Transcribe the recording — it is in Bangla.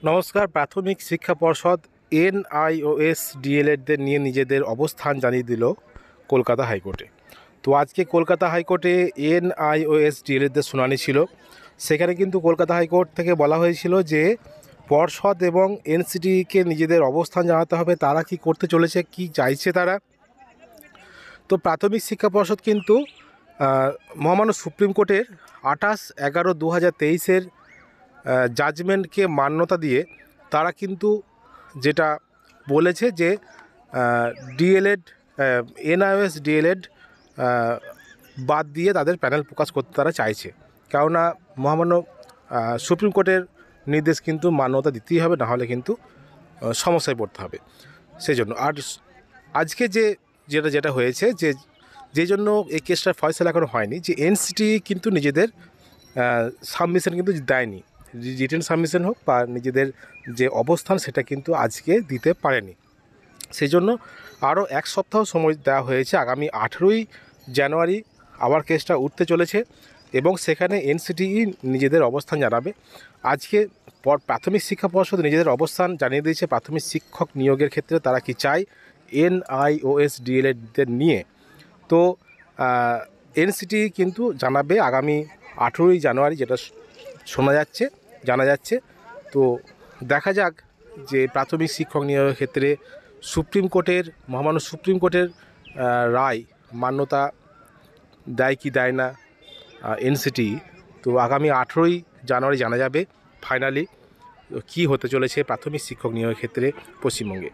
নমস্কার। প্রাথমিক শিক্ষা পর্ষদ এনআইওএস ডিএলএডদের নিয়ে নিজেদের অবস্থান জানিয়ে দিল কলকাতা হাইকোর্টে। তো আজকে কলকাতা হাইকোর্টে এনআইওএস ডিএলএডদের শুনানি ছিল। সেখানে কিন্তু কলকাতা হাইকোর্ট থেকে বলা হয়েছিল যে পর্ষদ এবং এনসিটিকে নিজেদের অবস্থান জানাতে হবে, তারা কি করতে চলেছে, কি চাইছে তারা। তো প্রাথমিক শিক্ষা পর্ষদ কিন্তু মহামান্য সুপ্রিম কোর্টের 28/11/2023 জাজমেন্টকে মান্যতা দিয়ে তারা কিন্তু যেটা বলেছে যে ডিএলএড এনআইওএস ডিএলএড বাদ দিয়ে তাদের প্যানেল প্রকাশ করতে তারা চাইছে। কেননা মহামান্য সুপ্রিম কোর্টের নির্দেশ কিন্তু মান্যতা দিতেই হবে, না হলে কিন্তু সমস্যায় পড়তে হবে। সেই জন্য আর আজকে যেটা হয়েছে যে জন্য এই কেসটার ফয়সালা এখনও হয়নি, যে এনসিটি কিন্তু নিজেদের সাবমিশন কিন্তু দেয়নি, রিটেন সাবমিশন হোক বা নিজেদের যে অবস্থান সেটা কিন্তু আজকে দিতে পারেনি। সেই জন্য আরও এক সপ্তাহ সময় দেওয়া হয়েছে। আগামী 18ই জানুয়ারি আবার কেসটা উঠতে চলেছে এবং সেখানে এনসিটিই নিজেদের অবস্থান জানাবে। আজকে প্রাথমিক শিক্ষা পর্ষদ নিজেদের অবস্থান জানিয়ে দিয়েছে প্রাথমিক শিক্ষক নিয়োগের ক্ষেত্রে তারা কি চায় এনআইওএস ডিএলএডদের নিয়ে। তো এনসিটি কিন্তু জানাবে আগামী 18ই জানুয়ারি, যেটা জানা যাচ্ছে। তো দেখা যাক যে প্রাথমিক শিক্ষক নিয়োগের ক্ষেত্রে মহামান্য সুপ্রিম কোর্টের রায় মান্যতা দেয় কি দেয় না এনসিটি। তো আগামী 18ই জানুয়ারি জানা যাবে ফাইনালি কী হতে চলেছে প্রাথমিক শিক্ষক নিয়োগের ক্ষেত্রে পশ্চিমবঙ্গে।